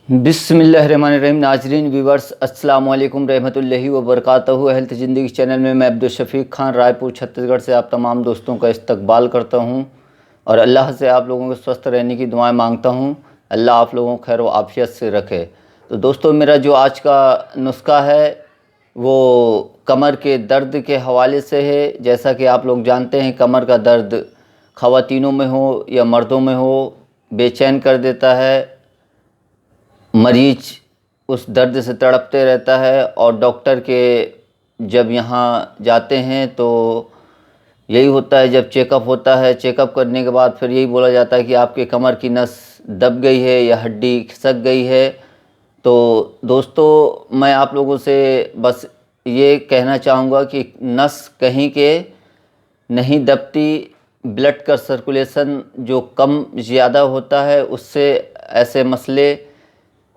बिस्मिल्लाहिर्रहमानिर्रहीम। नाजरीन व्यूवर्स अस्सलाम वालेकुम रहमतुल्लाहि व बरकातहू। हेल्थ ज़िंदगी चैनल में मैं अब्दुल शफीक खान रायपुर छत्तीसगढ़ से आप तमाम दोस्तों का इस्तकबाल करता हूं और अल्लाह से आप लोगों के स्वस्थ रहने की दुआएं मांगता हूं। अल्लाह आप लोगों को खैर व आफियत से रखे। तो दोस्तों, मेरा जो आज का नुस्खा है वो कमर के दर्द के हवाले से है। जैसा कि आप लोग जानते हैं, कमर का दर्द ख़वातीनों में हो या मर्दों में हो बेचैन कर देता है। मरीज उस दर्द से तड़पते रहता है और डॉक्टर के जब यहाँ जाते हैं तो यही होता है, जब चेकअप होता है, चेकअप करने के बाद फिर यही बोला जाता है कि आपके कमर की नस दब गई है या हड्डी खिसक गई है। तो दोस्तों, मैं आप लोगों से बस ये कहना चाहूँगा कि नस कहीं के नहीं दबती। ब्लड का सर्कुलेशन जो कम ज़्यादा होता है उससे ऐसे मसले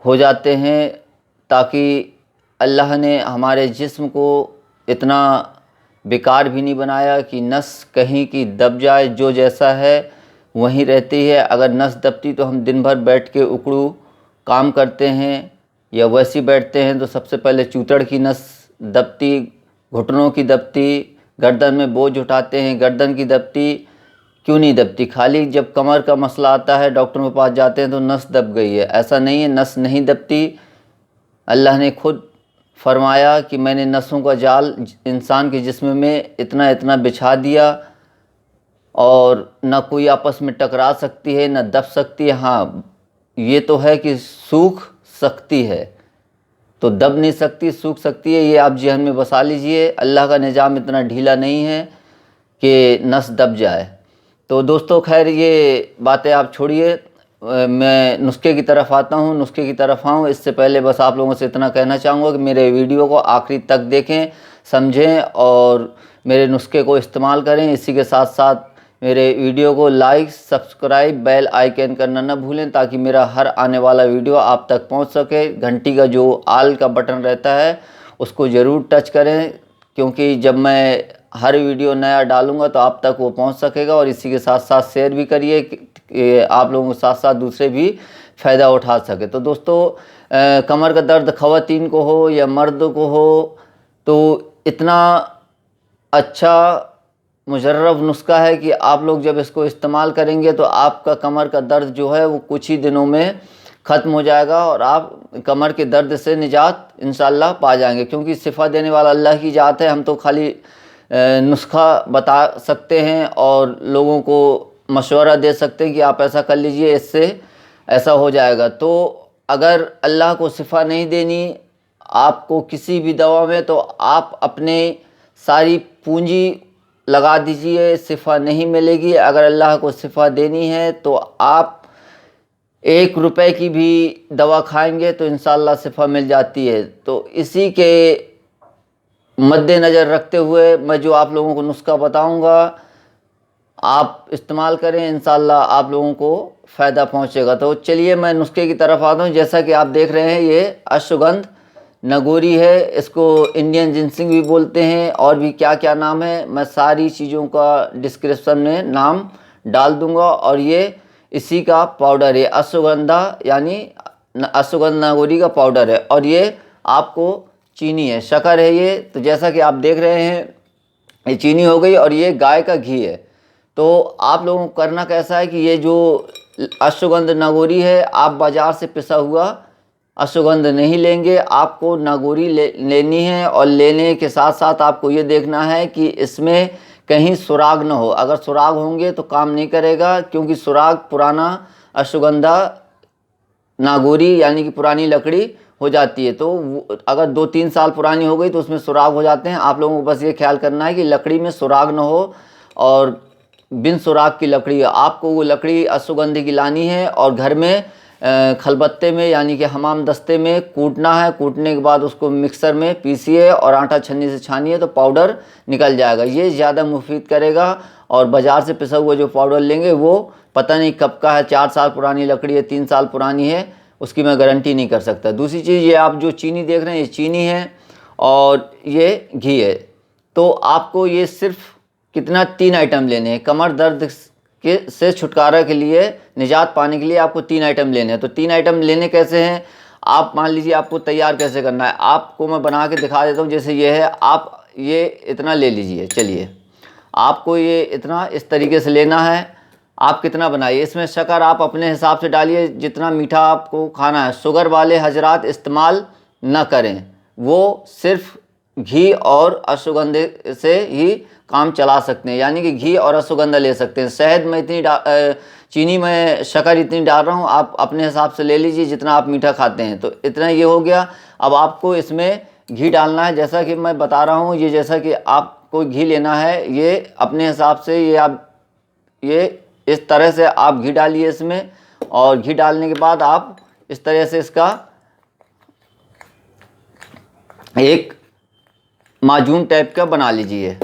हो जाते हैं, ताकि अल्लाह ने हमारे जिस्म को इतना बेकार भी नहीं बनाया कि नस कहीं की दब जाए। जो जैसा है वहीं रहती है। अगर नस दबती तो हम दिन भर बैठ के उकड़ू काम करते हैं या वैसे बैठते हैं तो सबसे पहले चूतड़ की नस दबती, घुटनों की दबती, गर्दन में बोझ उठाते हैं गर्दन की दबती। क्यों नहीं दबती? खाली जब कमर का मसला आता है डॉक्टरों के पास जाते हैं तो नस दब गई है। ऐसा नहीं है, नस नहीं दबती। अल्लाह ने खुद फरमाया कि मैंने नसों का जाल इंसान के जिस्म में इतना इतना बिछा दिया और न कोई आपस में टकरा सकती है न दब सकती है। हाँ, ये तो है कि सूख सकती है, तो दब नहीं सकती, सूख सकती है। ये आप जहन में बसा लीजिए। अल्लाह का निज़ाम इतना ढीला नहीं है कि नस दब जाए। तो दोस्तों, खैर ये बातें आप छोड़िए, मैं नुस्खे की तरफ आता हूँ। नुस्खे की तरफ आऊँ इससे पहले बस आप लोगों से इतना कहना चाहूँगा कि मेरे वीडियो को आखिरी तक देखें, समझें और मेरे नुस्खे को इस्तेमाल करें। इसी के साथ साथ मेरे वीडियो को लाइक, सब्सक्राइब, बेल आइकन करना न भूलें, ताकि मेरा हर आने वाला वीडियो आप तक पहुँच सके। घंटी का जो आल का बटन रहता है उसको ज़रूर टच करें, क्योंकि जब मैं हर वीडियो नया डालूंगा तो आप तक वो पहुंच सकेगा। और इसी के साथ साथ शेयर भी करिए कि आप लोगों के साथ साथ दूसरे भी फ़ायदा उठा सके। तो दोस्तों, कमर का दर्द ख़वातीन को हो या मर्द को हो, तो इतना अच्छा मुजर्रब नुस्खा है कि आप लोग जब इसको इस्तेमाल करेंगे तो आपका कमर का दर्द जो है वो कुछ ही दिनों में ख़त्म हो जाएगा और आप कमर के दर्द से निजात इंशाअल्लाह पा जाएंगे। क्योंकि शिफा देने वाला अल्लाह की ज़ात है। हम तो खाली नुस्खा बता सकते हैं और लोगों को मशवरा दे सकते हैं कि आप ऐसा कर लीजिए, इससे ऐसा हो जाएगा। तो अगर अल्लाह को शिफा नहीं देनी आपको किसी भी दवा में, तो आप अपने सारी पूंजी लगा दीजिए, शिफा नहीं मिलेगी। अगर अल्लाह को शिफा देनी है तो आप 1 रुपए की भी दवा खाएंगे तो इंशाअल्लाह शिफा मिल जाती है। तो इसी के मद्देनज़र रखते हुए मैं जो आप लोगों को नुस्खा बताऊंगा आप इस्तेमाल करें, इंशाअल्लाह आप लोगों को फ़ायदा पहुंचेगा। तो चलिए मैं नुस्खे की तरफ आता हूं। जैसा कि आप देख रहे हैं, ये अश्वगंध नगोरी है। इसको इंडियन जिनसिंग भी बोलते हैं और भी क्या क्या नाम है, मैं सारी चीज़ों का डिस्क्रिप्शन में नाम डाल दूंगा। और ये इसी का पाउडर है, अश्वगंधा यानी अश्वगंध नगोरी का पाउडर है। और ये आपको चीनी है, शक्कर है ये। तो जैसा कि आप देख रहे हैं, ये चीनी हो गई और ये गाय का घी है। तो आप लोगों को करना कैसा है कि ये जो अश्वगंध नागौरी है, आप बाज़ार से पिसा हुआ अश्वगंध नहीं लेंगे, आपको नागौरी लेनी है। और लेने के साथ साथ आपको ये देखना है कि इसमें कहीं सुराग ना हो। अगर सुराग होंगे तो काम नहीं करेगा, क्योंकि सुराग पुराना अश्वगंधा नागौरी यानी कि पुरानी लकड़ी हो जाती है। तो अगर 2-3 साल पुरानी हो गई तो उसमें सुराग हो जाते हैं। आप लोगों को बस ये ख्याल करना है कि लकड़ी में सुराग ना हो और बिन सुराग की लकड़ी है। आपको वो लकड़ी अश्वगंध की लानी है और घर में खलबत्ते में यानी कि हमाम दस्ते में कूटना है। कूटने के बाद उसको मिक्सर में पीसिए और आटा छन्नी से छानिए तो पाउडर निकल जाएगा। ये ज़्यादा मुफीद करेगा। और बाज़ार से पिसा हुआ जो पाउडर लेंगे वो पता नहीं कब का है, 4 साल पुरानी लकड़ी है, 3 साल पुरानी है, उसकी मैं गारंटी नहीं कर सकता। दूसरी चीज़, ये आप जो चीनी देख रहे हैं ये चीनी है और ये घी है। तो आपको ये सिर्फ कितना 3 आइटम लेने हैं। कमर दर्द के से छुटकारा के लिए, निजात पाने के लिए आपको 3 आइटम लेने हैं। तो 3 आइटम लेने कैसे हैं, आप मान लीजिए आपको तैयार कैसे करना है, आपको मैं बना के दिखा देता हूँ। जैसे ये है, आप ये इतना ले लीजिए। चलिए, आपको ये इतना इस तरीके से लेना है। आप कितना बनाइए, इसमें शक्कर आप अपने हिसाब से डालिए, जितना मीठा आपको खाना है। शुगर वाले हजरात इस्तेमाल न करें, वो सिर्फ घी और अश्वगंधे से ही काम चला सकते हैं, यानी कि घी और अश्वगंधा ले सकते हैं। शहद में चीनी में शक्कर इतनी डाल रहा हूँ, आप अपने हिसाब से ले लीजिए जितना आप मीठा खाते हैं। तो इतना ये हो गया। अब आपको इसमें घी डालना है, जैसा कि मैं बता रहा हूँ। ये जैसा कि आपको घी लेना है, ये अपने हिसाब से ये आप ये इस तरह से आप घी डालिए इसमें। और घी डालने के बाद आप इस तरह से इसका एक माजून टाइप का बना लीजिए।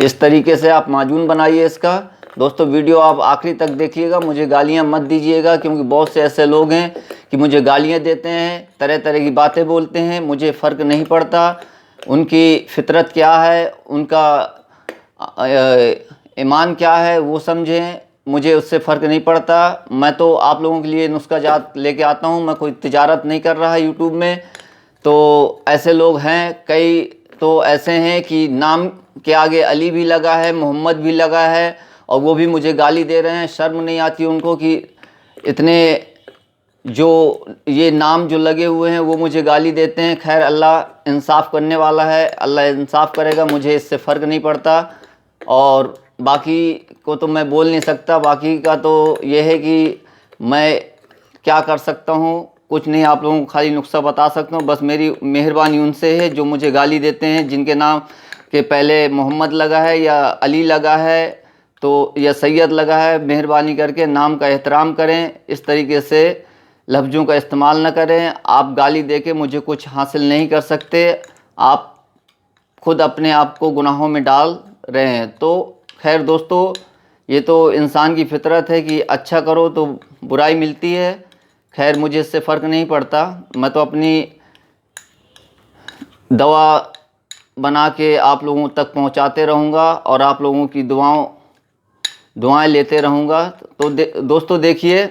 इस तरीके से आप माजून बनाइए इसका। दोस्तों, वीडियो आप आखिरी तक देखिएगा, मुझे गालियां मत दीजिएगा, क्योंकि बहुत से ऐसे लोग हैं कि मुझे गालियां देते हैं, तरह तरह की बातें बोलते हैं। मुझे फ़र्क नहीं पड़ता उनकी फितरत क्या है, उनका ईमान क्या है, वो समझें। मुझे उससे फ़र्क नहीं पड़ता। मैं तो आप लोगों के लिए नुस्खा जात लेके आता हूँ, मैं कोई तिजारत नहीं कर रहा यूट्यूब में। तो ऐसे लोग हैं, कई तो ऐसे हैं कि नाम के आगे अली भी लगा है, मोहम्मद भी लगा है, और वो भी मुझे गाली दे रहे हैं। शर्म नहीं आती उनको कि इतने जो ये नाम जो लगे हुए हैं वो मुझे गाली देते हैं। खैर, अल्लाह इंसाफ़ करने वाला है, अल्लाह इंसाफ़ करेगा, मुझे इससे फ़र्क नहीं पड़ता। और बाकी को तो मैं बोल नहीं सकता। बाकी का तो ये है कि मैं क्या कर सकता हूँ, कुछ नहीं। आप लोगों को खाली नुस्खा बता सकता हूँ। बस मेरी मेहरबानी उनसे है जो मुझे गाली देते हैं, जिनके नाम के पहले मोहम्मद लगा है या अली लगा है तो या सैयद लगा है। मेहरबानी करके नाम का एहतराम करें, इस तरीके से लफ्ज़ों का इस्तेमाल न करें। आप गाली दे के मुझे कुछ हासिल नहीं कर सकते, आप खुद अपने आप को गुनाहों में डाल रहे हैं। तो खैर दोस्तों, ये तो इंसान की फितरत है कि अच्छा करो तो बुराई मिलती है। खैर, मुझे इससे फ़र्क नहीं पड़ता। मैं तो अपनी दवा बना के आप लोगों तक पहुंचाते रहूंगा और आप लोगों की दुआएं लेते रहूंगा। तो दोस्तों देखिए,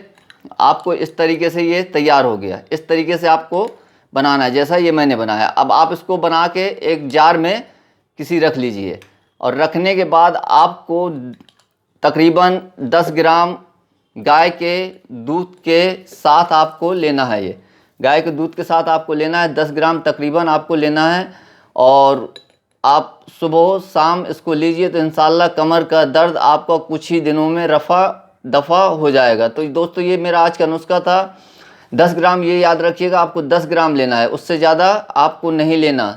आपको इस तरीके से ये तैयार हो गया। इस तरीके से आपको बनाना है, जैसा ये मैंने बनाया। अब आप इसको बना के एक जार में किसी रख लीजिए, और रखने के बाद आपको तकरीबन 10 ग्राम गाय के दूध के साथ आपको लेना है। ये गाय के दूध के साथ आपको लेना है, 10 ग्राम तकरीबन आपको लेना है। और आप सुबह शाम इसको लीजिए तो इंशाल्लाह कमर का दर्द आपका कुछ ही दिनों में दफ़ा हो जाएगा। तो दोस्तों, ये मेरा आज का नुस्खा था। 10 ग्राम, ये याद रखिएगा, आपको 10 ग्राम लेना है, उससे ज़्यादा आपको नहीं लेना।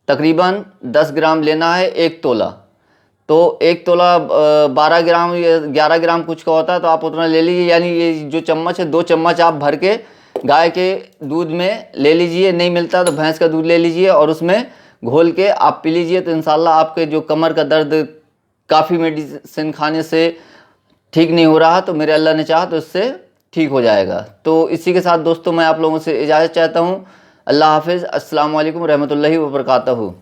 तकरीबन 10 ग्राम लेना है, 1 तोला। तो 1 तोला 12 ग्राम या 11 ग्राम कुछ का होता है, तो आप उतना ले लीजिए। यानी ये जो चम्मच है, 2 चम्मच आप भर के गाय के दूध में ले लीजिए। नहीं मिलता तो भैंस का दूध ले लीजिए और उसमें घोल के आप पी लीजिए। तो इंशाल्लाह आपके जो कमर का दर्द काफ़ी मेडिसिन खाने से ठीक नहीं हो रहा, तो मेरे अल्लाह ने चाहा तो इससे ठीक हो जाएगा। तो इसी के साथ दोस्तों, मैं आप लोगों से इजाज़त चाहता हूँ। अल्लाह हाफिज़। अस्सलाम वालेकुम रहमतुल्लाहि व बरकातहू।